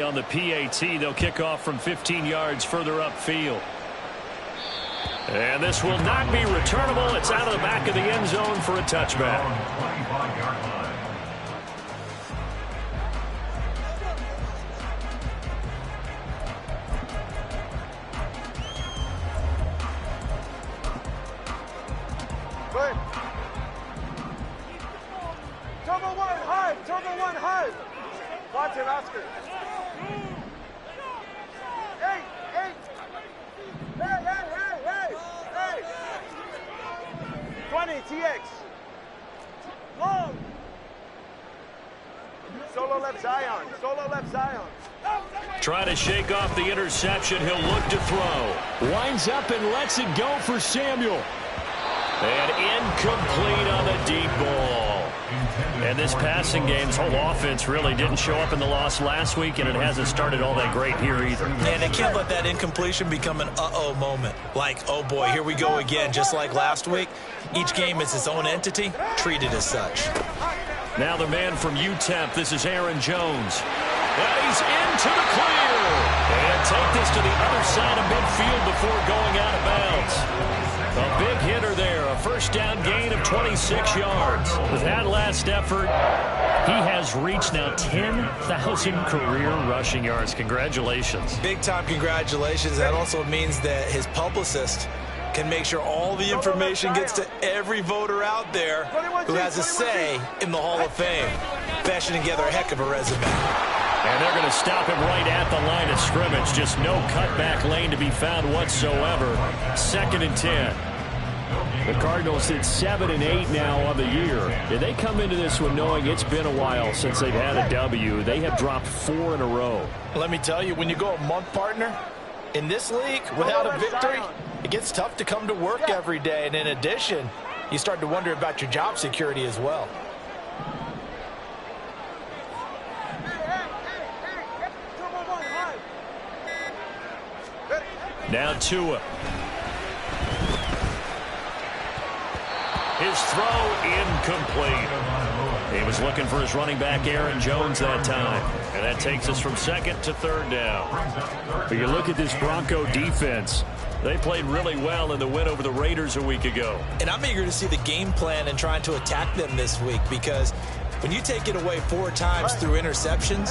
On the PAT, they'll kick off from 15 yards further upfield. And this will not be returnable. It's out of the back of the end zone for a touchback. Good. Turbo one, high. Turbo one, high. Watch it, Oscar. 20, TX. Long. Solo left Zion. Solo left Zion. Trying to shake off the interception. He'll look to throw. Winds up and lets it go for Samuel. And incomplete on the deep ball. And this passing game's whole offense really didn't show up in the loss last week, and it hasn't started all that great here either. And they can't let that incompletion become an uh-oh moment. Like, oh boy, here we go again, just like last week. Each game is its own entity, treated as such. Now the man from UTEP, this is Aaron Jones. And he's into the clear. And take this to the other side of midfield before going out of bounds. A big hitter there, a first down gain of 26 yards. With that last effort, he has reached now 10,000 career rushing yards. Congratulations. Big-time congratulations. That also means that his publicist can make sure all the information gets to every voter out there who has a say in the Hall of Fame. Fashioning together a heck of a resume. And they're going to stop him right at the line of scrimmage. Just no cutback lane to be found whatsoever. 2nd and 10. The Cardinals sit 7-8 now on the year. And they come into this one knowing it's been a while since they've had a W. They have dropped 4 in a row. Let me tell you, when you go a month, partner, in this league, without a victory, it gets tough to come to work every day. And in addition, you start to wonder about your job security as well. Now Tua. His throw incomplete. He was looking for his running back, Aaron Jones, that time. And that takes us from 2nd to 3rd down. But you look at this Bronco defense. They played really well in the win over the Raiders a week ago. And I'm eager to see the game plan and trying to attack them this week, because when you take it away 4 times through interceptions,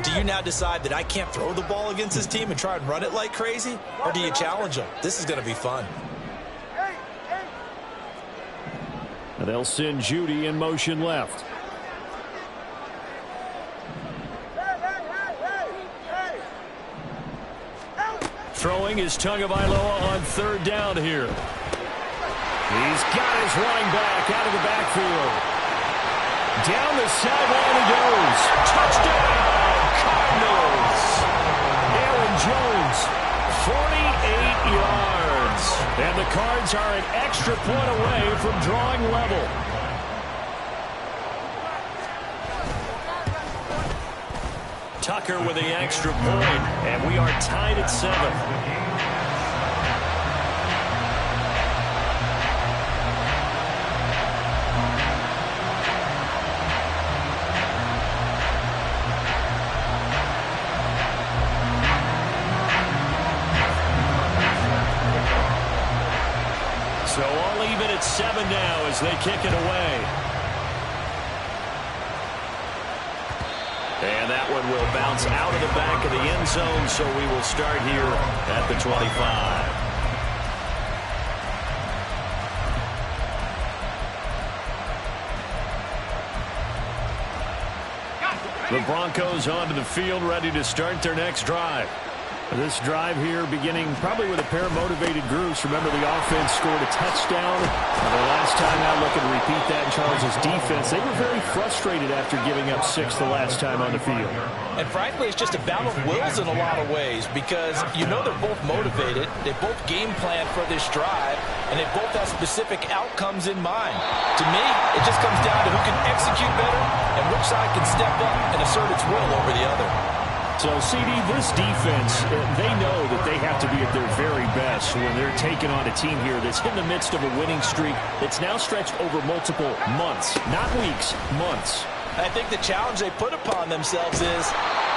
do you now decide that I can't throw the ball against this team and try and run it like crazy? Or do you challenge them? This is going to be fun. And they'll send Judy in motion left. Throwing is Tagovailoa on 3rd down here. He's got his running back out of the backfield. Down the sideline he goes. Touchdown, Cardinals. Aaron Jones, 48 yards. And the Cards are an extra point away from drawing level. Tucker with the extra point, and we are tied at 7. So all even at 7 now as they kick it away. And that one will bounce out of the back of the end zone, so we will start here at the 25. The Broncos onto the field, ready to start their next drive. This drive here beginning probably with a pair of motivated groups. Remember, the offense scored a touchdown. The last time out, looking to repeat that in Charles' defense. They were very frustrated after giving up 6 the last time on the field. And frankly, it's just a battle of wills in a lot of ways, because you know they're both motivated. They both game plan for this drive, and they both have specific outcomes in mind. To me, it just comes down to who can execute better and which side can step up and assert its will over the other. So, CD, this defense, they know that they have to be at their very best when they're taking on a team here that's in the midst of a winning streak that's now stretched over multiple months, not weeks, months. I think the challenge they put upon themselves is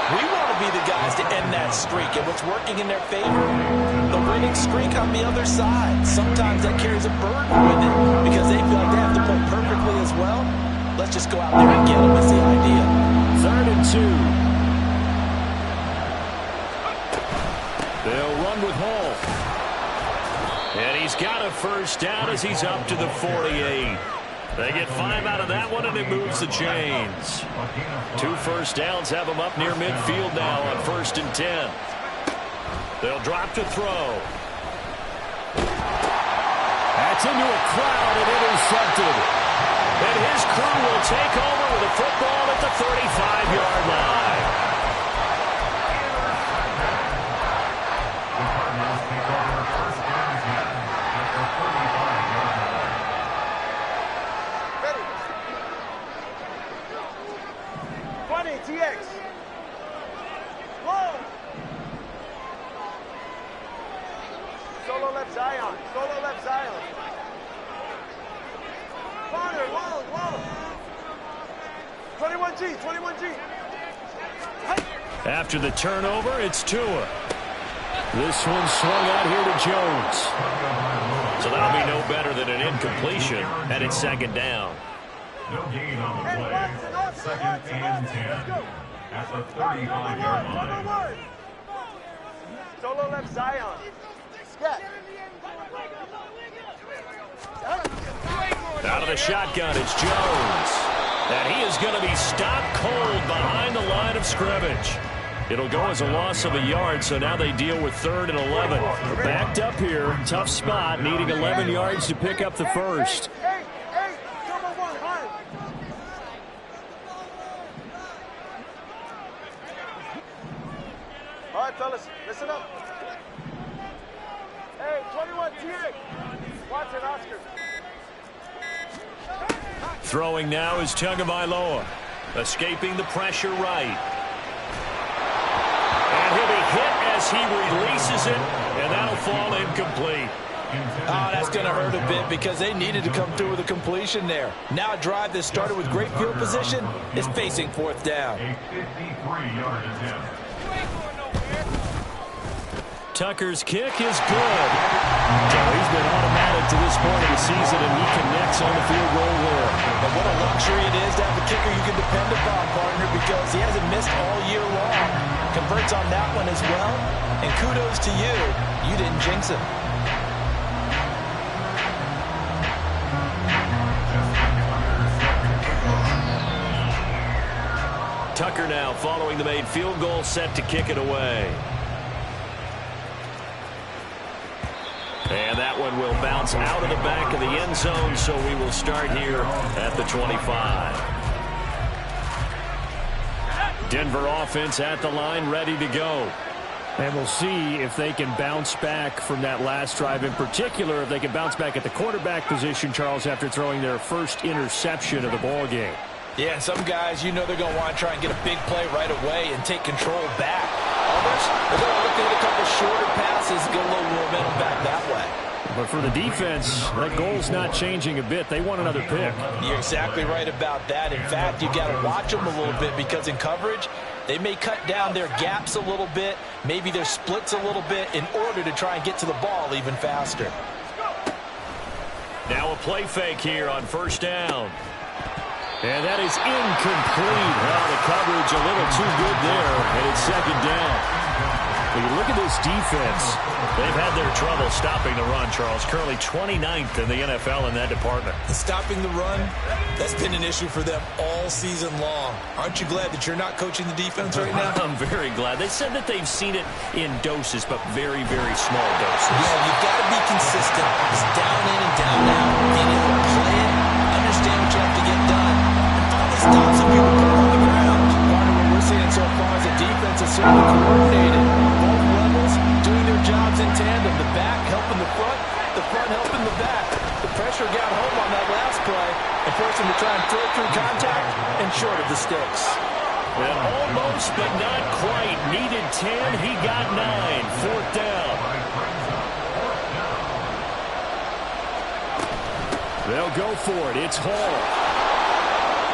We want to be the guys to end that streak, and what's working in their favor, the winning streak on the other side. Sometimes that carries a burden with it because they feel like they have to play perfectly as well. Let's just go out there and get them is the idea. 3rd and 2. They'll run with Hall. And he's got a first down as he's up to the 48. They get 5 out of that one, and it moves the chains. 2 first downs have them up near midfield now on 1st and 10. They'll drop to throw. That's into a crowd and intercepted. And his crew will take over with a football at the 35-yard line. TX. Whoa. Solo left Zion. Solo left Zion. Corner, whoa. 21G, 21G. After the turnover, it's Tua. This one swung out here to Jones. So that'll be no better than an incompletion, and it's 2nd down. No gain on the play. 2nd and 10 at the 35-yard line. Solo left Zion. Scat. Out of the shotgun, it's Jones. And he is going to be stopped cold behind the line of scrimmage. It'll go as a loss of a yard, so now they deal with 3rd and 11. They're backed up here, tough spot, needing 11 yards to pick up the first. All right, fellas, listen up. Hey, 21 TX. Watson, Oscar. Throwing now is Tagovailoa, escaping the pressure right. And he'll be hit as he releases it, and that'll fall incomplete. Oh, that's going to hurt a bit because they needed to come through with a completion there. Now a drive that started with great field position is facing 4th down. A 53-yard attempt. Tucker's kick is good. So he's been automatic to this point of the season, and he connects on the field goal there. And what a luxury it is to have a kicker you can depend upon, partner, because he hasn't missed all year long. Converts on that one as well. And kudos to you. You didn't jinx him. Tucker now following the made field goal, set to kick it away. And that one will bounce out of the back of the end zone, so we will start here at the 25. Denver offense at the line, ready to go. And we'll see if they can bounce back from that last drive. In particular, if they can bounce back at the quarterback position, Charles, after throwing their first interception of the ball game. Yeah, and some guys, you know they're going to want to try and get a big play right away and take control back. Others, they're going to look at a couple shorter passes, get a little momentum back that way. But for the defense, that goal's not changing a bit. They want another pick. You're exactly right about that. In fact, you've got to watch them a little bit because in coverage, they may cut down their gaps a little bit, maybe their splits a little bit in order to try and get to the ball even faster. Now a play fake here on 1st down. And that is incomplete. Well, the coverage a little too good there, and it's 2nd down. When you look at this defense, they've had their trouble stopping the run, Charles. Currently 29th in the NFL in that department. Stopping the run, that's been an issue for them all season long. Aren't you glad that you're not coaching the defense right now? I'm very glad. They said that they've seen it in doses, but very, very small doses. Yeah, you've got to be consistent. It's down in and down out. Being able to play it, understand what you have to get done, and finally stop some people put on the ground. Part of what we're seeing so far is a defense that's certainly coordinated. Both levels doing their jobs in tandem. The back helping the front helping the back. The pressure got home on that last play and forced him to try and throw through contact and short of the sticks. And almost, but not quite. Needed 10. He got 9. 4th down. They'll go for it. It's Hall.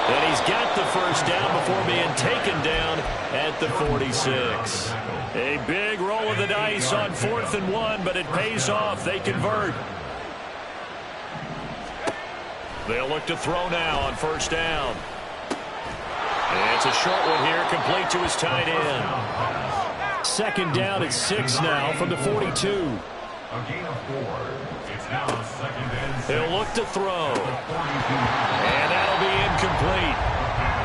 And he's got the first down before being taken down at the 46. A big roll of the dice on 4th and 1, but it pays off. They convert. They'll look to throw now on 1st down. And it's a short one here, complete to his tight end. 2nd down at 6 now from the 42. A gain of 4. It's now 2nd and 6. He'll look to throw. And that'll be incomplete.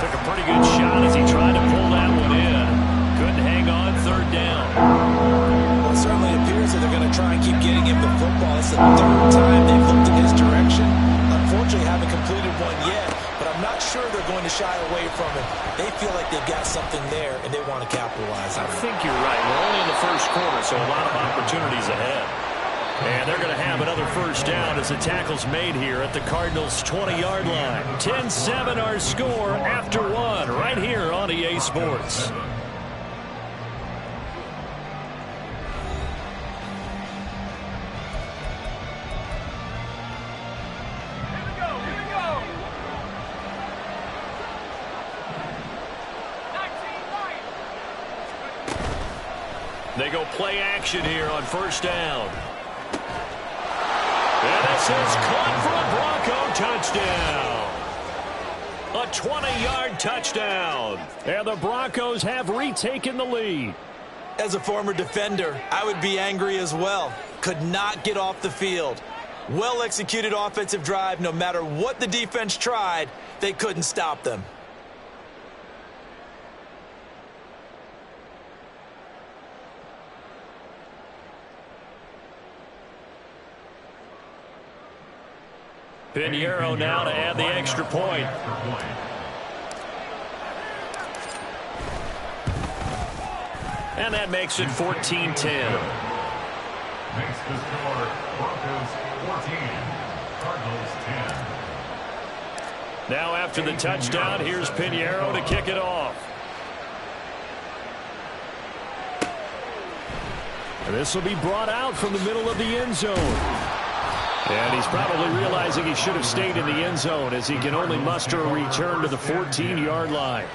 Took a pretty good shot as he tried to pull that one in. Couldn't hang on 3rd down. Well, it certainly appears that they're going to try and keep getting him the football. It's the 3rd time they've looked in his direction. Unfortunately, haven't completed one yet, but I'm not sure they're going to shy away from it. They feel like they've got something there, and they want to capitalize on it. I think you're right. We're only in the 1st quarter, so a lot of opportunities ahead. And they're going to have another 1st down as the tackle's made here at the Cardinals' 20-yard line. 10-7 our score after 1 right here on EA Sports. They go play action here on 1st down. And this is caught for a Bronco touchdown. A 20-yard touchdown. And the Broncos have retaken the lead. As a former defender, I would be angry as well. Could not get off the field. Well-executed offensive drive. No matter what the defense tried, they couldn't stop them. Pinheiro now to add the extra point. And that makes it 14-10. Makes the score Broncos 14, Cardinals 10. Now after the touchdown, here's Pinheiro to kick it off. And this will be brought out from the middle of the end zone. And he's probably realizing he should have stayed in the end zone as he can only muster a return to the 14-yard line.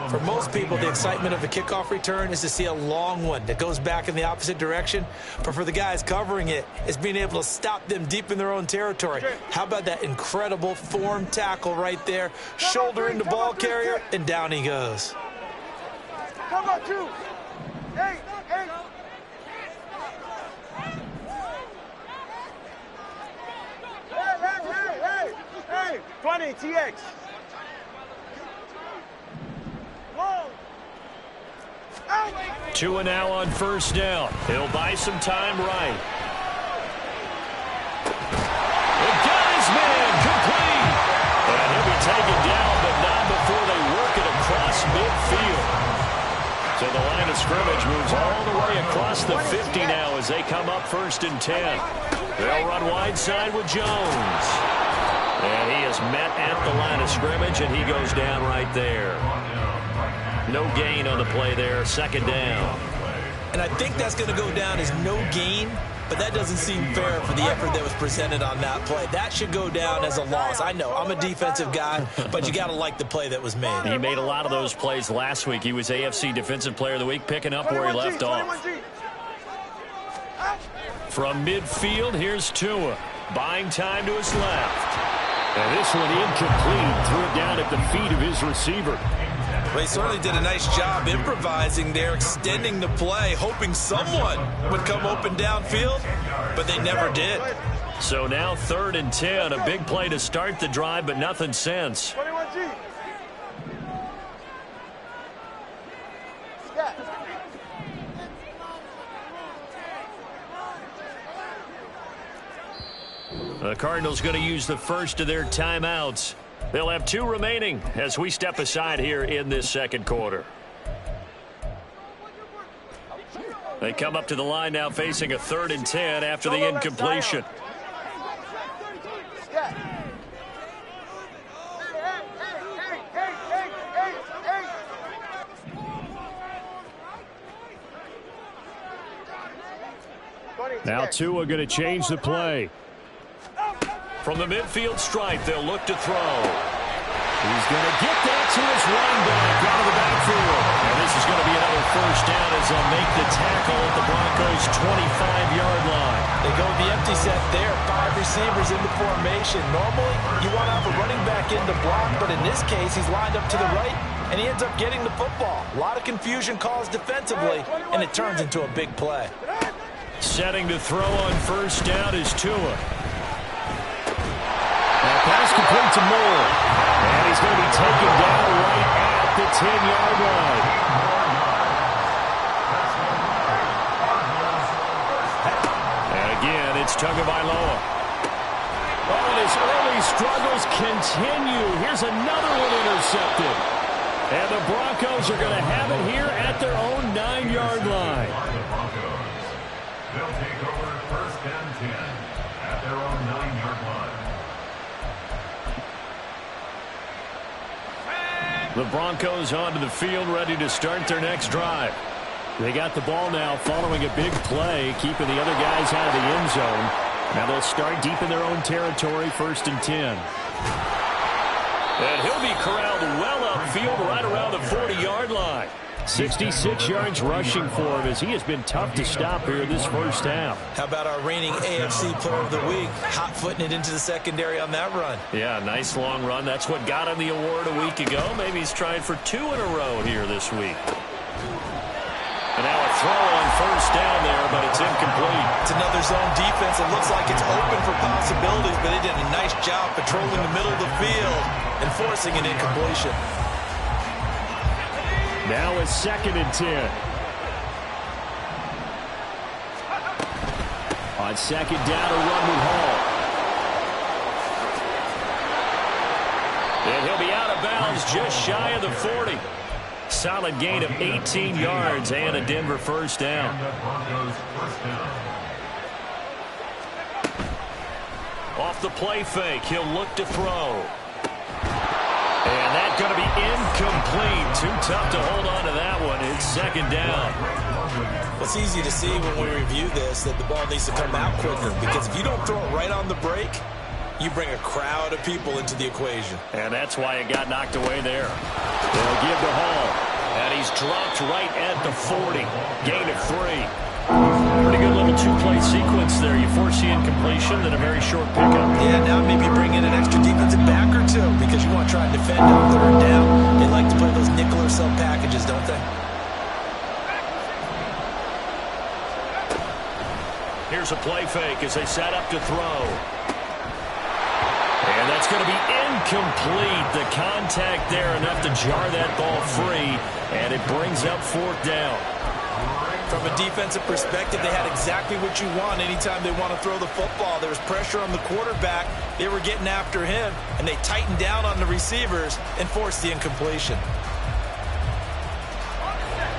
For most people, the excitement of a kickoff return is to see a long one that goes back in the opposite direction. But for the guys covering it, it's being able to stop them deep in their own territory. How about that incredible form tackle right there? Shoulder into ball carrier, and down he goes. Come on, 2. 8. 20, TX. Whoa. Tua now on 1st down. He'll buy some time right. It got his man complete. And he'll be taken down, but not before they work it across midfield. So the line of scrimmage moves all the way across the 50 now as they come up 1st and 10. They'll run wide side with Jones. And he is met at the line of scrimmage, and he goes down right there. No gain on the play there, 2nd down. And I think that's going to go down as no gain, but that doesn't seem fair for the effort that was presented on that play. That should go down as a loss. I know, I'm a defensive guy, but you got to like the play that was made. He made a lot of those plays last week. He was AFC Defensive Player of the Week, picking up where he left off. From midfield, here's Tua. Buying time to his left. And this one incomplete. Threw it down at the feet of his receiver. Well, he certainly did a nice job improvising there, extending the play, hoping someone would come open downfield, but they never did. So now 3rd and 10. A big play to start the drive, but nothing since. 21G. The Cardinals going to use the first of their timeouts. They'll have 2 remaining as we step aside here in this 2nd quarter. They come up to the line now facing a 3rd and 10 after the incompletion. Now Tua going to change the play. From the midfield stripe, they'll look to throw. He's going to get that to his running back out of the backfield. And this is going to be another first down as they'll make the tackle at the Broncos' 25-yard line. They go with the empty set there. 5 receivers in the formation. Normally, you want to have a running back in the block, but in this case, he's lined up to the right, and he ends up getting the football. A lot of confusion caused defensively, and it turns into a big play. Setting to throw on first down is Tua. Pass complete to Moore. And he's going to be taken down right at the 10-yard line. And again, it's Tagovailoa. Oh, and his early struggles continue. Here's another one intercepted. And the Broncos are going to have it here at their own 9-yard line. They'll take over first and 10 at their own 9-yard line. The Broncos onto the field, ready to start their next drive. They got the ball now following a big play, keeping the other guys out of the end zone. Now they'll start deep in their own territory, first and 10. And he'll be corralled well upfield right around the 40-yard line. 66 yards rushing for him as he has been tough to stop here in this first half. How about our reigning AFC Player of the Week, hot-footing it into the secondary on that run? Yeah, nice long run. That's what got him the award a week ago. Maybe he's trying for 2 in a row here this week. And now a throw on first down there, but it's incomplete. It's another zone defense. It looks like it's open for possibilities, but they did a nice job patrolling the middle of the field and forcing an incompletion. Now it's second and 10. On second down, a run with Hall. And he'll be out of bounds just shy of the 40. Solid gain of 18 yards and a Denver first down. Off the play fake, he'll look to throw. And that's going to be incomplete. Too tough to hold on to that one. It's second down. It's easy to see when we review this that the ball needs to come out quicker, because if you don't throw it right on the break, you bring a crowd of people into the equation. And that's why it got knocked away there. They'll give to Hall. And he's dropped right at the 40. Gain of 3. Pretty good little 2-play sequence there. You force the incompletion, then a very short pickup. Yeah, now maybe bring in an extra defensive back or 2, because you want to try and defend on 3rd down. They like to play those nickel or sub packages, don't they? Here's a play fake as they set up to throw. And that's going to be incomplete. The contact there enough to jar that ball free, and it brings up 4th down. From a defensive perspective, they had exactly what you want anytime they want to throw the football. There was pressure on the quarterback. They were getting after him, and they tightened down on the receivers and forced the incompletion.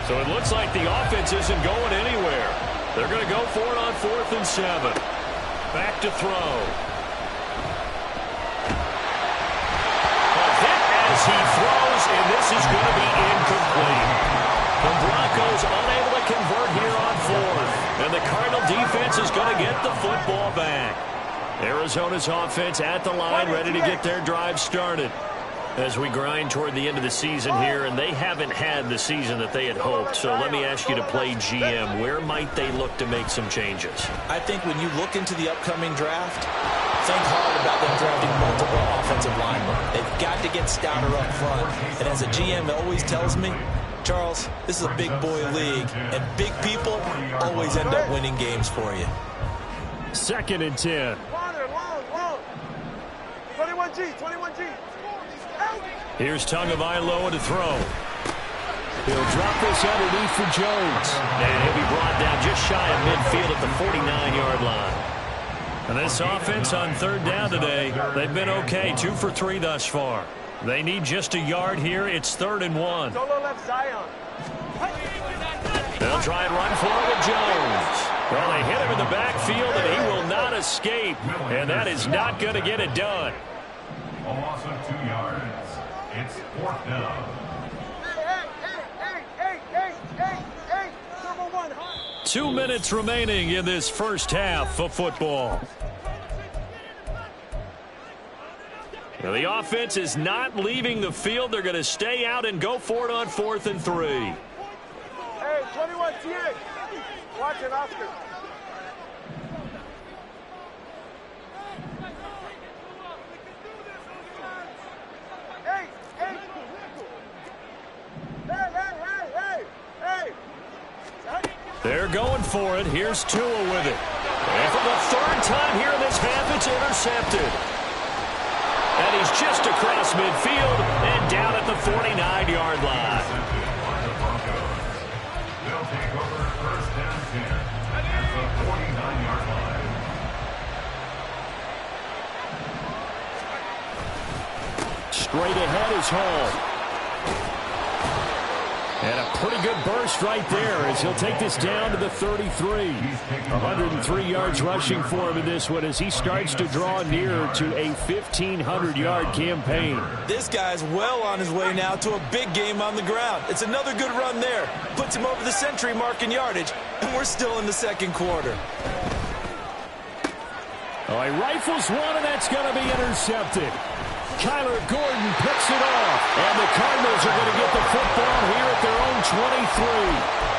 So it looks like the offense isn't going anywhere. They're going to go for it on 4th and 7. Back to throw. As he throws, and this is going to be incomplete. The Broncos unable to convert here on 4th. And the Cardinal defense is going to get the football back. Arizona's offense at the line, ready to get their drive started. As we grind toward the end of the season here, and they haven't had the season that they had hoped. So let me ask you to play GM. Where might they look to make some changes? I think when you look into the upcoming draft, think hard about them drafting multiple offensive linemen. They've got to get stouter up front. And as a GM always tells me, Charles, this is a big boy league, and big people always end up winning games for you. Second and 10. 21G, 21G. Here's Tagovailoa to throw. He'll drop this underneath for Jones. And he'll be brought down just shy of midfield at the 49-yard line. And this offense on 3rd down today, they've been okay. 2 for 3 thus far. They need just a yard here. It's 3rd and 1. Solo left Zion. They'll try and run for it with Jones. Well, they hit him in the backfield, and he will not escape. And that is not going to get it done. A loss of 2 yards. It's 4th down. Hey, Turbo 1. 2 minutes remaining in this first half of football. Well, the offense is not leaving the field. They're going to stay out and go for it on 4th and 3. Hey, 21 T8. Watch it, Oscar. Hey. They're going for it. Here's Tua with it. And for the 3rd time here in this half, it's intercepted. And he's just across midfield and down at the 49-yard line. They'll take over 1st and 10 at the 49-yard line. Straight ahead is Hall. And a pretty good burst right there as he'll take this down to the 33. 103 yards rushing for him in this one as he starts to draw near to a 1,500-yard campaign. This guy's well on his way now to a big game on the ground. It's another good run there. Puts him over the century mark in yardage, and we're still in the 2nd quarter. Oh, he rifles one, and that's going to be intercepted. Kyler Gordon picks it off, and the Cardinals are going to get the football here at their own 23.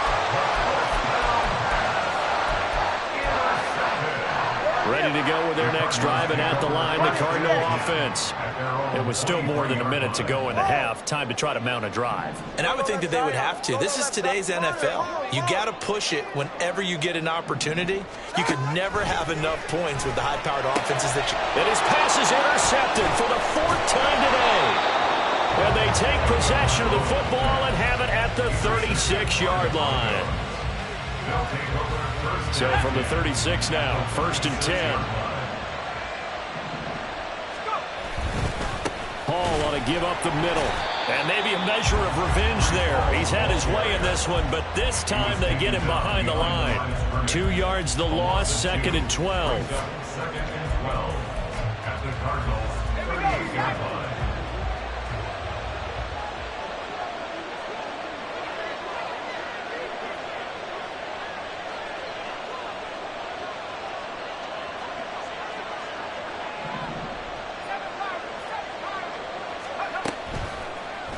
Ready to go with their next drive, and at the line, the Cardinal offense. It was still more than a minute to go in the half. Time to try to mount a drive. And I would think that they would have to. This is today's NFL. You got to push it whenever you get an opportunity. You could never have enough points with the high-powered offenses that you... And his pass is intercepted for the 4th time today. And they take possession of the football and have it at the 36-yard line. So from the 36 now, 1st and 10. Hall ought to give up the middle. And maybe a measure of revenge there. He's had his way in this one, but this time they get him behind the line. 2 yards the loss, 2nd and 12. 2nd and 12 at the Cardinals' 38-yard line.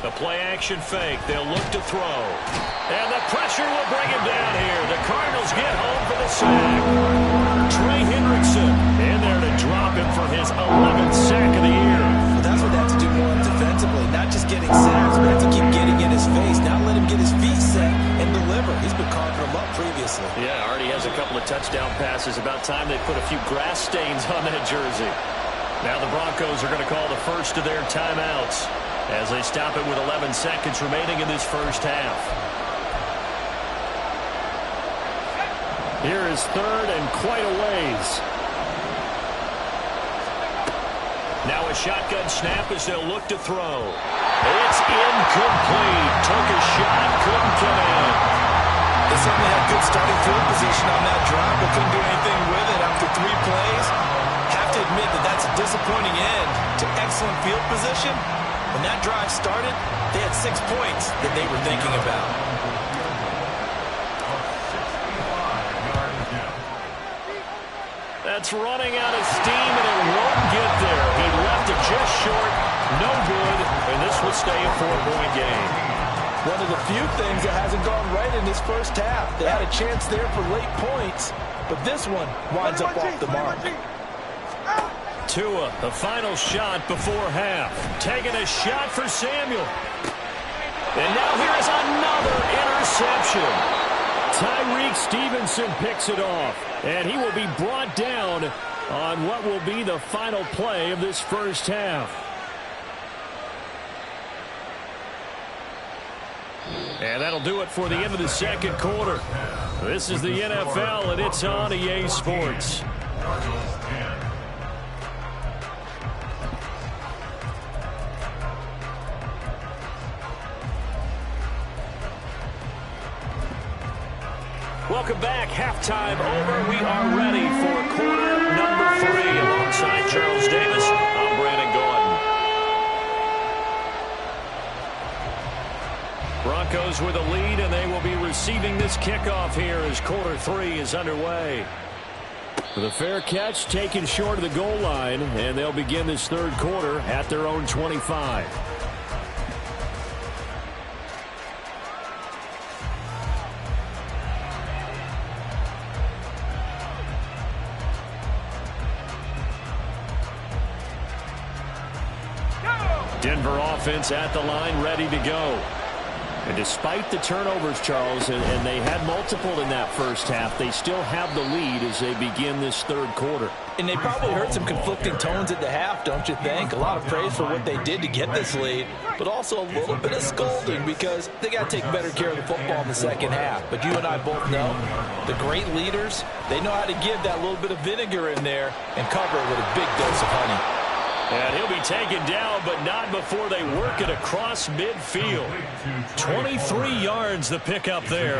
The play-action fake. They'll look to throw. And the pressure will bring him down here. The Cardinals get home for the sack. Trey Hendrickson in there to drop him for his 11th sack of the year. Well, that's what they have to do more defensively. Not just getting sacks, but have to keep getting in his face. Now let him get his feet set and deliver. He's been carving them up previously. Yeah, already has a couple of touchdown passes. About time they put a few grass stains on that jersey. Now the Broncos are going to call the first of their timeouts as they stop it with 11 seconds remaining in this first half. Here is 3rd and quite a ways. Now a shotgun snap as they'll look to throw. It's incomplete. Took a shot, couldn't come in. They certainly had good starting field position on that drive, but couldn't do anything with it after 3 plays. Have to admit that that's a disappointing end to excellent field position. When that drive started, they had 6 points that they were thinking about. That's running out of steam, and it won't get there. He left it just short, no good, and this will stay a 4-point game. One of the few things that hasn't gone right in this first half. They had a chance there for late points, but this one winds up off the mark. Tua, the final shot before half. Taking a shot for Samuel. And now here is another interception. Tyreek Stevenson picks it off, and he will be brought down on what will be the final play of this first half. And that'll do it for the end of the 2nd quarter. This is the NFL, and it's on EA Sports. Welcome back. Halftime over. We are ready for quarter number 3. Alongside Charles Davis, I'm Brandon Gordon. Broncos with a lead, and they will be receiving this kickoff here as quarter 3 is underway. With a fair catch taken short of the goal line, and they'll begin this third quarter at their own 25. Denver offense at the line, ready to go. And despite the turnovers, Charles, and they had multiple in that first half, they still have the lead as they begin this third quarter. And they probably heard some conflicting tones at the half, don't you think? A lot of praise for what they did to get this lead, but also a little bit of scolding because they got to take better care of the football in the second half. But you and I both know the great leaders, they know how to give that little bit of vinegar in there and cover it with a big dose of honey. And he'll be taken down, but not before they work it across midfield. 23 yards the pickup there.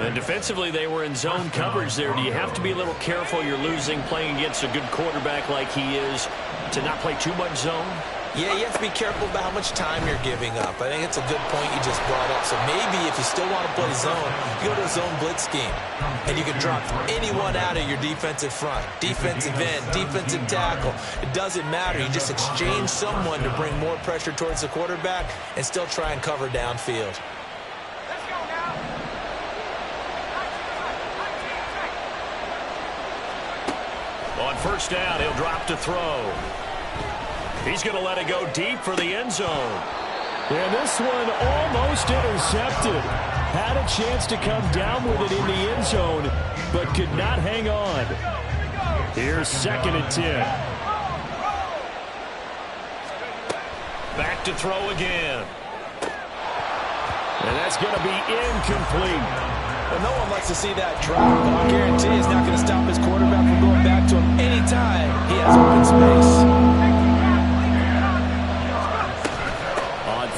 And defensively, they were in zone coverage there. Do you have to be a little careful you're losing playing against a good quarterback like he is to not play too much zone? Yeah, you have to be careful about how much time you're giving up. I think it's a good point you just brought up. So maybe if you still want to play zone, you go to a zone blitz scheme. And you can drop anyone out of your defensive front. Defensive end, defensive tackle. It doesn't matter. You just exchange someone to bring more pressure towards the quarterback and still try and cover downfield. On first down, he'll drop to throw. He's going to let it go deep for the end zone. And this one almost intercepted. Had a chance to come down with it in the end zone, but could not hang on. Here's 2nd and 10. Back to throw again. And that's going to be incomplete. Well, no one likes to see that drop, but I'll guarantee it's not going to stop his quarterback from going back to him anytime he has open space.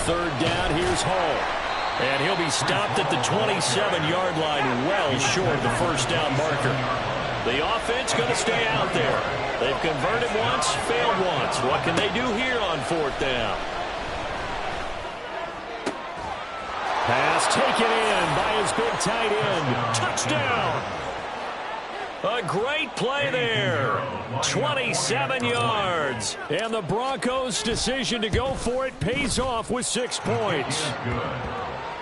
Third down, here's Hall. And he'll be stopped at the 27-yard line, well short of the first down marker. The offense going to stay out there. They've converted once, failed once. What can they do here on 4th down? Pass taken in by his big tight end. Touchdown! A great play there. 27 yards. And the Broncos' decision to go for it pays off with 6 points.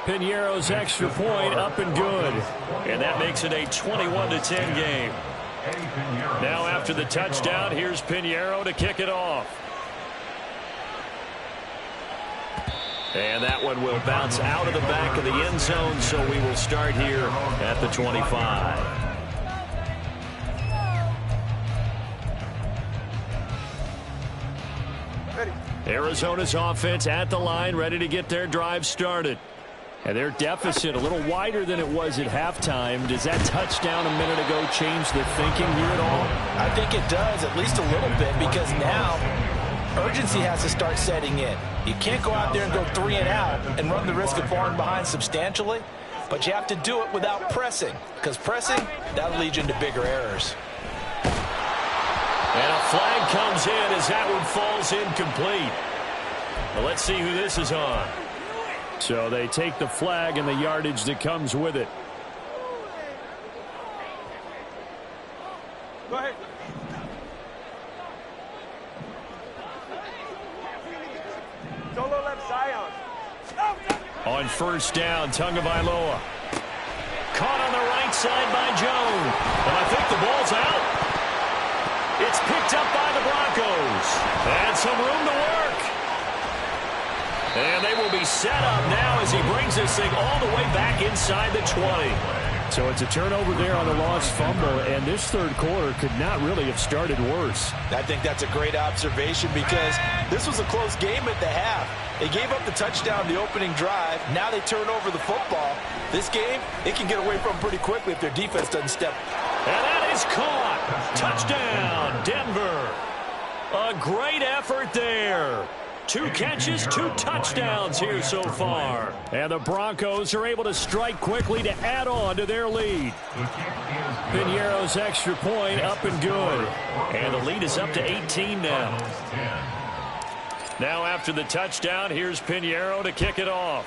Piñeiro's extra point up and good. And that makes it a 21-10 game. Now after the touchdown, here's Piñeiro to kick it off. And that one will bounce out of the back of the end zone, so we will start here at the 25. Arizona's offense at the line, ready to get their drive started. And their deficit a little wider than it was at halftime. Does that touchdown a minute ago change the thinking here at all? I think it does, at least a little bit, because now urgency has to start setting in. You can't go out there and go 3 and out and run the risk of falling behind substantially, but you have to do it without pressing, because pressing, that'll lead you into bigger errors. And a flag comes in as that one falls incomplete. Well, let's see who this is on. So they take the flag and the yardage that comes with it. Go ahead. Solo left Zion. On first down, Tagovailoa. Caught on the right side by Jones. And I think the ball's out. It's picked up by the Broncos. And some room to work. And they will be set up now as he brings this thing all the way back inside the 20. So it's a turnover there on the lost fumble, and this third quarter could not really have started worse. I think that's a great observation because this was a close game at the half. They gave up the touchdown the opening drive. Now they turn over the football. This game, it can get away from pretty quickly if their defense doesn't step. And that is caught. Touchdown, Denver. A great effort there. 2 catches, 2 touchdowns here so far. And the Broncos are able to strike quickly to add on to their lead. Piñeiro's extra point up and good. And the lead is up to 18 now. Now after the touchdown, here's Piñeiro to kick it off.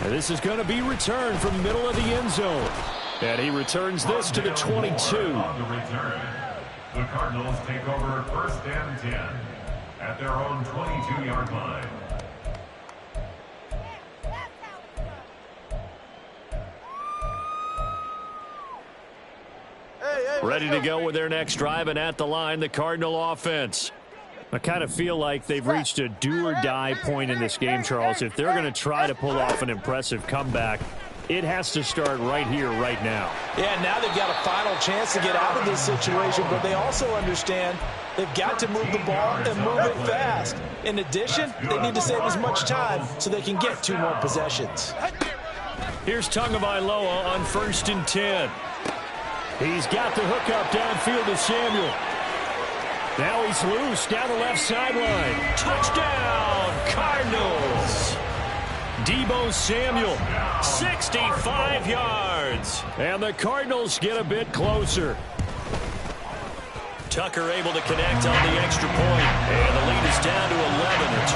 And this is going to be returned from the middle of the end zone. And he returns this to the 22. On the return, the Cardinals take over 1st and 10 at their own 22-yard line. Ready to go with their next drive, and at the line, the Cardinal offense. I kind of feel like they've reached a do-or-die point in this game, Charles. If they're going to try to pull off an impressive comeback, it has to start right here, right now. Yeah, now they've got a final chance to get out of this situation, but they also understand they've got to move the ball and move it fast. In addition, they need to save as much time so they can get 2 more possessions. Here's Tagovailoa on 1st and 10. He's got the hookup downfield to Samuel. Now he's loose down the left sideline. Touchdown, Cardinals. Deebo Samuel, 65 yards. And the Cardinals get a bit closer. Tucker able to connect on the extra point. And the lead is down to 11 at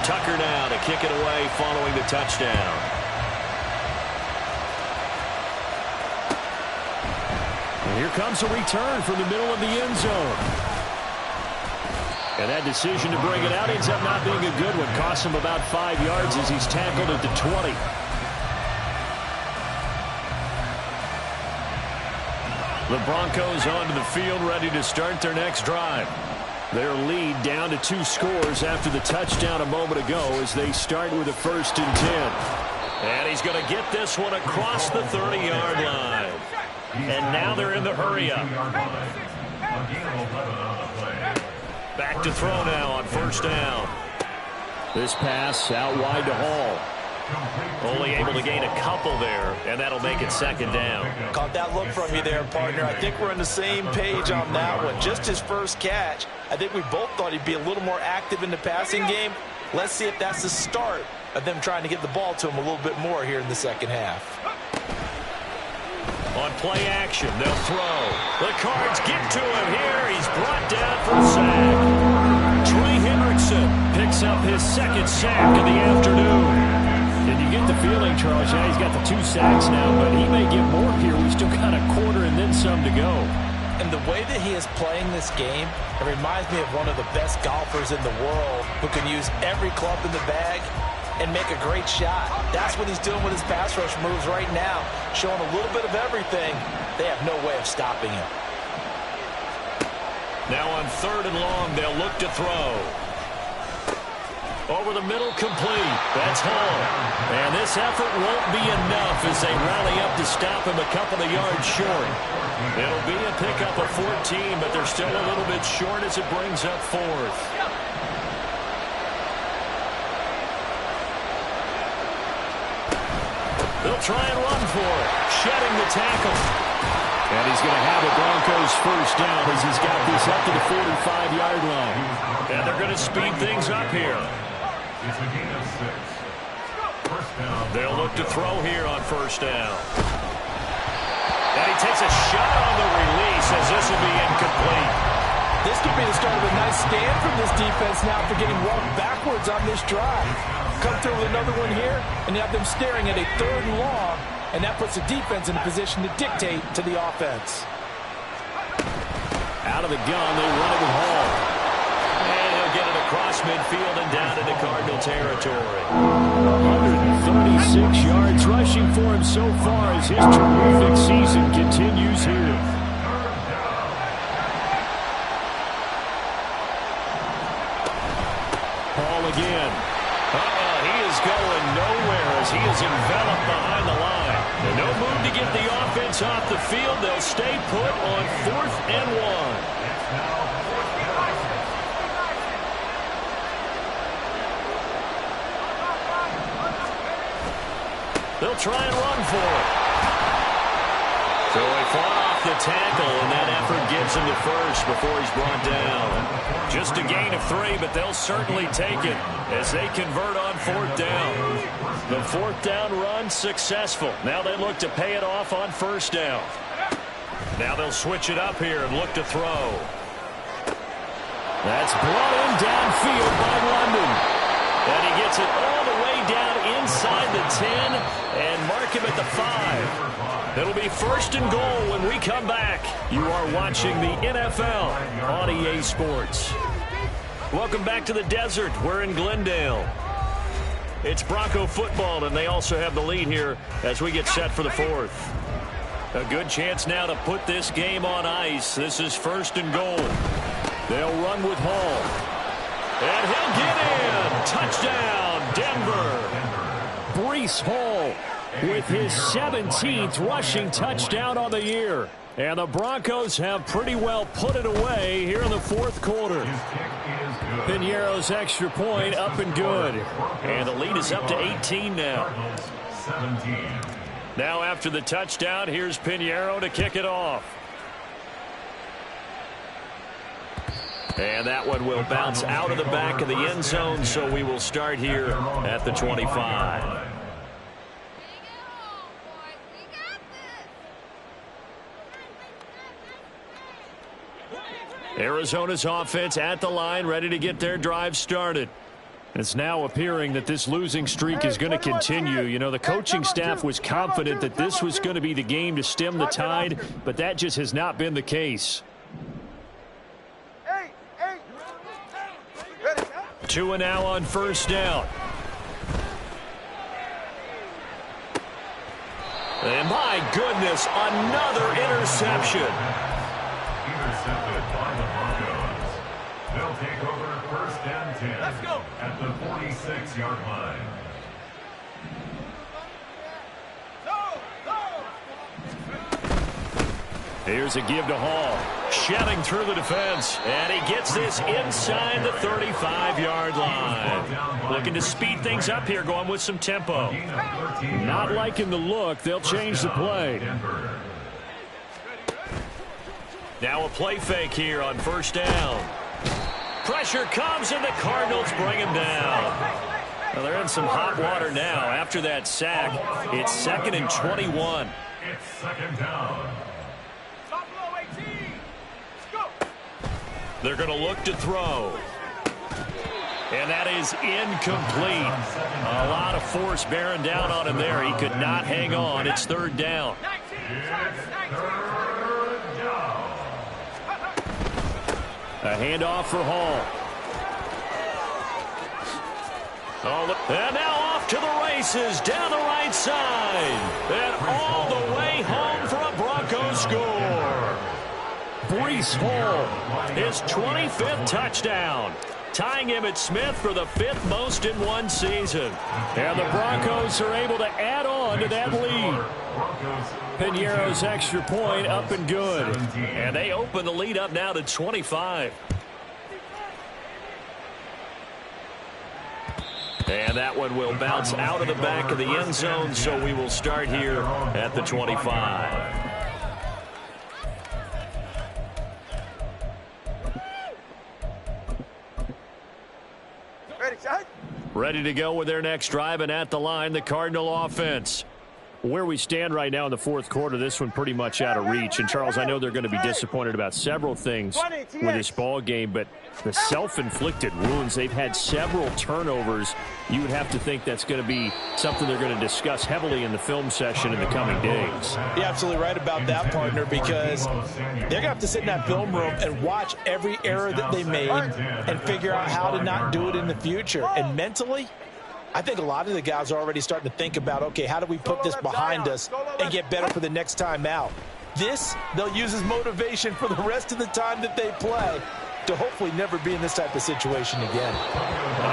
28-17. Tucker now to kick it away following the touchdown. And here comes a return from the middle of the end zone. And that decision to bring it out ends up not being a good one. Costs him about 5 yards as he's tackled at the 20. The Broncos onto the field, ready to start their next drive. Their lead down to 2 scores after the touchdown a moment ago as they start with a 1st and 10. And he's going to get this one across the 30-yard line. And now they're in the hurry-up. Back to throw now on 1st down. This pass out wide to Hall. Only able to gain a couple there, and that'll make it 2nd down. Caught that look from you there, partner. I think we're on the same page on that one. Just his first catch. I think we both thought he'd be a little more active in the passing game. Let's see if that's the start of them trying to get the ball to him a little bit more here in the second half. On play action, they'll throw. The Cards get to him here. He's brought down for a sack. Trey Hendrickson picks up his 2nd sack of the afternoon. And you get the feeling, Charles, yeah, he's got the 2 sacks now, but he may get more here. We still got a quarter and then some to go. And the way that he is playing this game, it reminds me of one of the best golfers in the world who can use every club in the bag and make a great shot. That's what he's doing with his pass rush moves right now, showing a little bit of everything. They have no way of stopping him. Now on 3rd and long, they'll look to throw. Over the middle, complete. That's Hall. And this effort won't be enough as they rally up to stop him a couple of yards short. It'll be a pickup of 14, but they're still a little bit short as it brings up 4th. They'll try and run for it. Shedding the tackle. And he's going to have a Broncos 1st down as he's got this up to the 45-yard line. And they're going to speed things up here. It's a gain of 6. 1st down. They'll look to throw here on 1st down. And he takes a shot on the release as this will be incomplete. This could be the start of a nice stand from this defense now for getting walked backwards on this drive. Come through with another one here, and you have them staring at a 3rd and long, and that puts the defense in a position to dictate to the offense. Out of the gun, they run it with Hall. And he'll get it across midfield and down into Cardinal territory. 136 yards rushing for him so far as his terrific season continues here. Hall again. He is going nowhere as he is enveloped behind the line. And no move to get the offense off the field. They'll stay put on 4th and 1. They'll try and run for it. So he fought off the tackle, and that effort gives him the 1st before he's brought down. Just a gain of 3, but they'll certainly take it as they convert on 4th down. The 4th down run successful. Now they look to pay it off on 1st down. Now they'll switch it up here and look to throw. That's brought in downfield by London. And he gets it all the way down inside the 10 and mark him at the 5. It'll be 1st and goal when we come back. You are watching the NFL on EA Sports. Welcome back to the desert. We're in Glendale. It's Bronco football, and they also have the lead here as we get set for the 4th. A good chance now to put this game on ice. This is 1st and goal. They'll run with Hall. And he'll get in. Touchdown, Denver. Breece Hall with his 17th rushing touchdown on the year. And the Broncos have pretty well put it away here in the 4th quarter. Piñeiro's extra point up and good. And the lead is up to 18 now. Now after the touchdown, here's Piñeiro to kick it off. And that one will bounce out of the back of the end zone, so we will start here at the 25. Arizona's offense at the line, ready to get their drive started. It's now appearing that this losing streak is going to continue. You know, the coaching staff was confident that this was going to be the game to stem the tide, but that just has not been the case. 2 and now on 1st down. And my goodness, another interception. Intercepted by the Broncos. They'll take over 1st and 10. Let's go. At the 46-yard line. Here's a give to Hall. Shedding through the defense. And he gets this inside the 35-yard line. Looking to speed things up here, going with some tempo. Not liking the look. They'll change the play. Now a play fake here on 1st down. Pressure comes, and the Cardinals bring him down. Well, they're in some hot water now. After that sack, it's 2nd and 21. It's 2nd down. They're going to look to throw. And that is incomplete. A lot of force bearing down on him there. He could not hang on. It's 3rd down. A handoff for Hall. And now off to the races down the right side. And all the way home for a Broncos score. Breece Hall, his 25th touchdown, tying Emmitt Smith for the 5th most in one season. And the Broncos are able to add on to that lead. Piñeiro's extra point up and good. And they open the lead up now to 25. And that one will bounce out of the back of the end zone, so we will start here at the 25. Ready to go with their next drive, and at the line, the Cardinal offense. Where we stand right now in the 4th quarter, this one pretty much out of reach. And, Charles, I know they're going to be disappointed about several things with this ball game, but the self-inflicted wounds, they've had several turnovers. You would have to think that's going to be something they're going to discuss heavily in the film session in the coming days. You're absolutely right about that, partner, because they're going to have to sit in that film room and watch every error that they made and figure out how to not do it in the future. And mentally, I think a lot of the guys are already starting to think about, okay, how do we put this behind us and get better for the next time out? This, they'll use as motivation for the rest of the time that they play to hopefully never be in this type of situation again.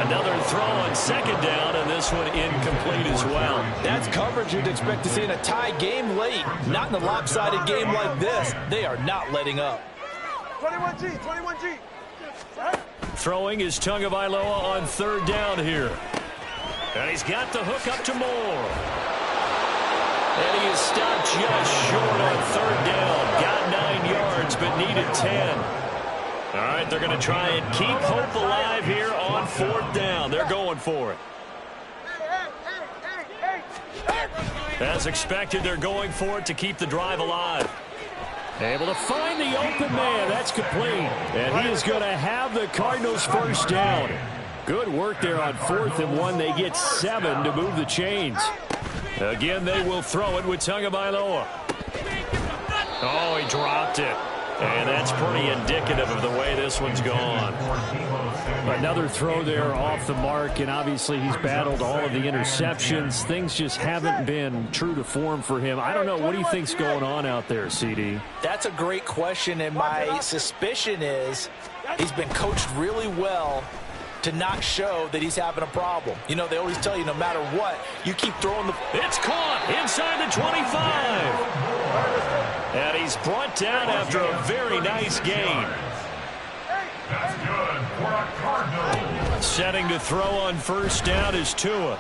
Another throw on 2nd down, and this one incomplete as well. That's coverage you'd expect to see in a tie game late. Not in a lopsided game like this. They are not letting up. 21G, 21G. Throwing is Tagovailoa on 3rd down here. And he's got the hook up to Moore. And he is stopped just short on 3rd down. Got 9 yards, but needed 10. All right, they're going to try and keep hope alive here on 4th down. They're going for it. As expected, they're going for it to keep the drive alive. Able to find the open man. That's complete. And he is going to have the Cardinals first down. Good work there on 4th and 1. They get 7 to move the chains. Again, they will throw it with Tagovailoa. Oh, he dropped it. And that's pretty indicative of the way this one's gone. Another throw there off the mark, and obviously he's battled all of the interceptions. Things just haven't been true to form for him. I don't know. What do you think's going on out there, CD? That's a great question, and my suspicion is he's been coached really well to not show that he's having a problem. You know, they always tell you no matter what, you keep throwing the... It's caught inside the 25. And he's brought down after a very nice gain. That's good for a Cardinal. Setting to throw on first down is Tua.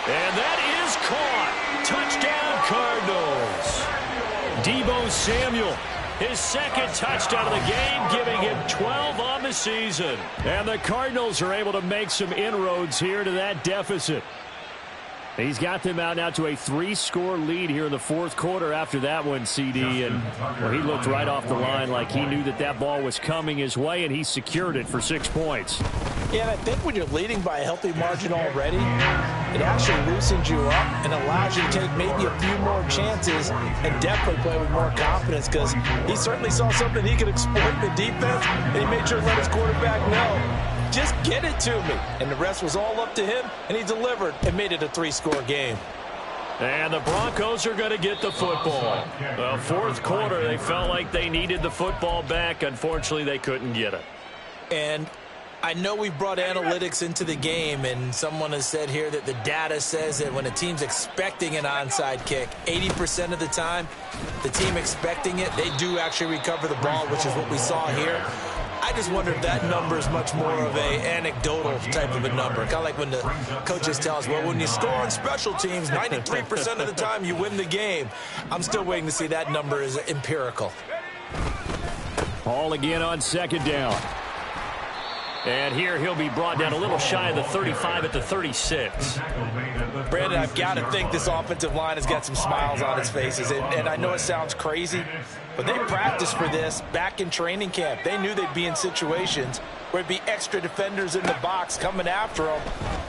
And that is caught. Touchdown, Cardinals. Deebo Samuel, his second touchdown of the game, giving him 12 on the season. And the Cardinals are able to make some inroads here to that deficit. He's got them out now to a 3-score lead here in the 4th quarter after that one, CD. And well, he looked right off the line like he knew that that ball was coming his way, and he secured it for 6 points. Yeah, and I think when you're leading by a healthy margin already, it actually loosens you up and allows you to take maybe a few more chances and definitely play with more confidence, because he certainly saw something he could exploit in the defense, and he made sure to let his quarterback know, just get it to me. And the rest was all up to him, and he delivered and made it a 3-score game. And the Broncos are going to get the football. The 4th quarter, they felt like they needed the football back. Unfortunately, they couldn't get it. And I know we brought analytics into the game, and someone has said here that the data says that when a team's expecting an onside kick, 80% of the time, the team expecting it, they do actually recover the ball, which is what we saw here. I just wonder if that number is much more of a anecdotal type of a number. Kind of like when the coaches tell us, well, when you score on special teams, 93% of the time you win the game. I'm still waiting to see that number is empirical. Ball again on 2nd down. And here he'll be brought down a little shy of the 35 at the 36. Brandon, I've got to think this offensive line has got some smiles on its faces. And I know it sounds crazy, but they practiced for this back in training camp. They knew they'd be in situations where it'd be extra defenders in the box coming after them,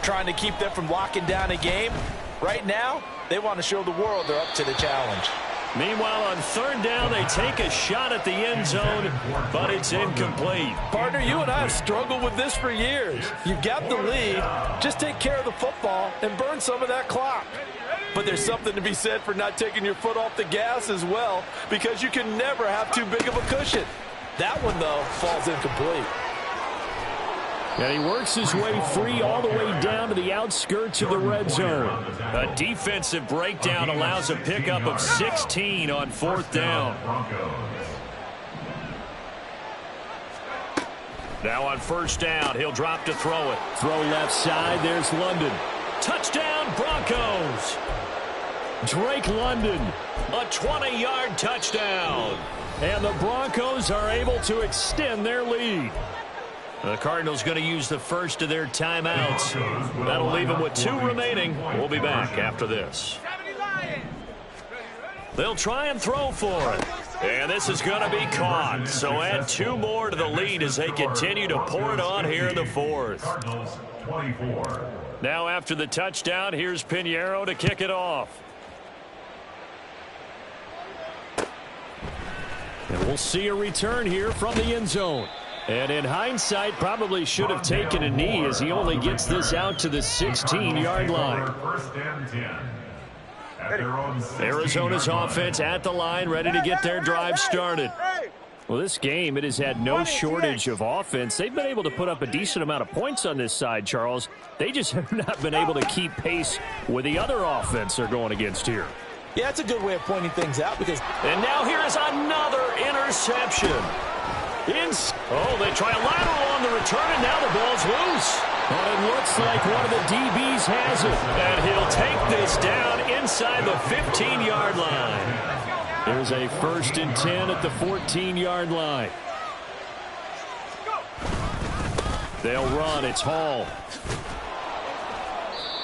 trying to keep them from locking down a game. Right now, they want to show the world they're up to the challenge. Meanwhile, on 3rd down, they take a shot at the end zone, but it's incomplete. Partner, you and I have struggled with this for years. You've got the lead. Just take care of the football and burn some of that clock. But there's something to be said for not taking your foot off the gas as well, because you can never have too big of a cushion. That one, though, falls incomplete. And he works his way free all the way down to the outskirts of the red zone. A defensive breakdown allows a pickup of 16 on 4th down. Now on 1st down, he'll drop to throw it. Throw left side, there's London. Touchdown, Broncos! Drake London, a 20-yard touchdown. And the Broncos are able to extend their lead. The Cardinals going to use the first of their timeouts. That'll leave them with 2 remaining. We'll be back after this. They'll try and throw for it. And this is going to be caught. So add 2 more to the lead as they continue to pour it on here in the 4th. Now after the touchdown, here's Pinheiro to kick it off. And we'll see a return here from the end zone. And in hindsight, probably should have taken a knee as he only gets this out to the 16-yard line. Arizona's offense at the line, ready to get their drive started. Well, this game, it has had no shortage of offense. They've been able to put up a decent amount of points on this side, Charles. They just have not been able to keep pace with the other offense they're going against here. Yeah, that's a good way of pointing things out because... And now here is another interception. Oh, they try a lateral on the return, and now the ball's loose. But it looks like one of the DBs has it. And he'll take this down inside the 15-yard line. There's a 1st and 10 at the 14-yard line. They'll run. It's Hall.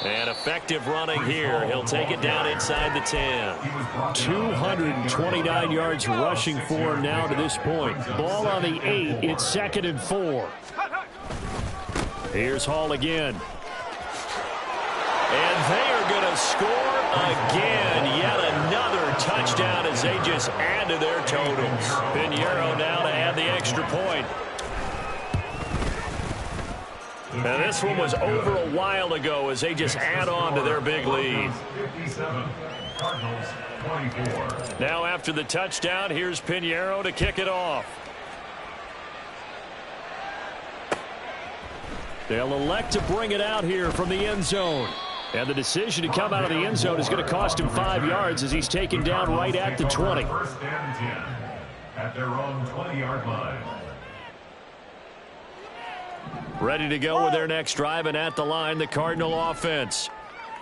And effective running here. He'll take it down inside the 10. 229 yards rushing for him now to this point. Ball on the 8. It's 2nd and 4. Here's Hall again. And they are going to score again. Yet another touchdown as they just add to their totals. Pinheiro now to add the extra point. And this one was over a while ago as they just add on to their big lead. Now after the touchdown, here's Pinheiro to kick it off. They'll elect to bring it out here from the end zone. And the decision to come out of the end zone is going to cost him 5 yards as he's taken down right at the 20. First and 10 at their own 20-yard line. Ready to go with their next drive, and at the line, the Cardinal offense.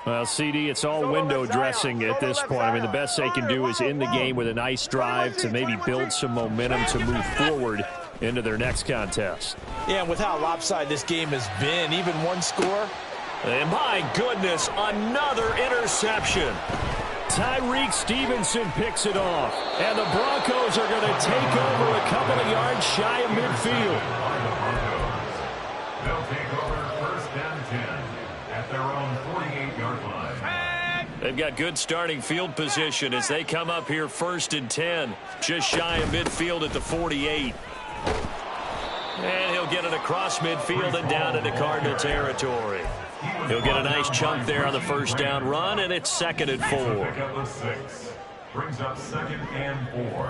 Well, CD, it's all window dressing at this point. I mean, the best they can do is in the game with a nice drive to maybe build some momentum to move forward into their next contest. Yeah, and with how lopsided this game has been, even one score. And my goodness, another interception. Tyreek Stevenson picks it off. And the Broncos are going to take over a couple of yards shy of midfield. They'll take over first and 10 at their own 48-yard line. They've got good starting field position as they come up here 1st and 10, just shy of midfield at the 48. And he'll get it across midfield and down into Cardinal territory. He'll get a nice chunk there on the first down run, and it's 2nd and 4. Pickup of 6 brings up 2nd and 4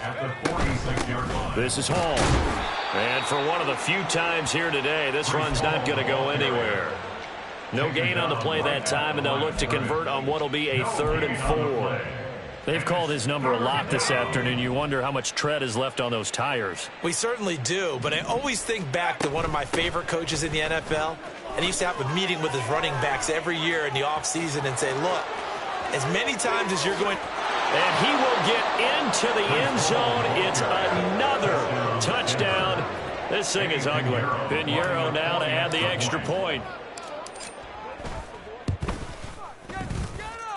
at the 46-yard line. This is Hall. And for one of the few times here today, this run's not going to go anywhere. No gain on the play that time, and they'll look to convert on what will be a 3rd and 4. They've called his number a lot this afternoon. You wonder how much tread is left on those tires. We certainly do, but I always think back to one of my favorite coaches in the NFL, and he used to have a meeting with his running backs every year in the offseason and say, look, as many times as you're going... And he will get into the end zone. It's another touchdown. This thing is ugly. Pinheiro now to add the extra point.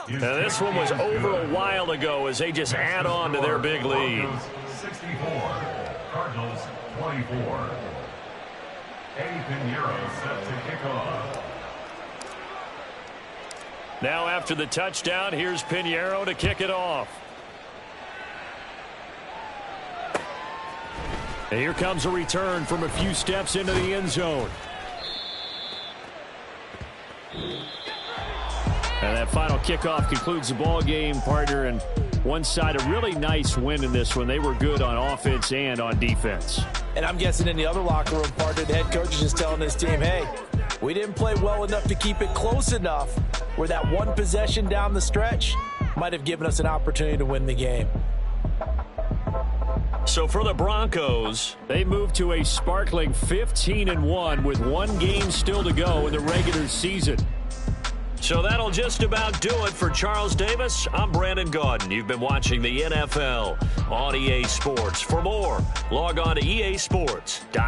Now this one was over a while ago as they just add on to their big lead. 64, Cardinals 24. Eddie Pinheiro set to kick off. Now after the touchdown, here's Pinheiro to kick it off. And here comes a return from a few steps into the end zone. And that final kickoff concludes the ball game, partner. And one side, a really nice win in this one. They were good on offense and on defense. And I'm guessing in the other locker room, partner, the head coach is just telling his team, hey, we didn't play well enough to keep it close enough where that one possession down the stretch might have given us an opportunity to win the game. So for the Broncos, they move to a sparkling 15-1 with one game still to go in the regular season. So that'll just about do it for Charles Davis. I'm Brandon Gaudin. You've been watching the NFL on EA Sports. For more, log on to easports.com.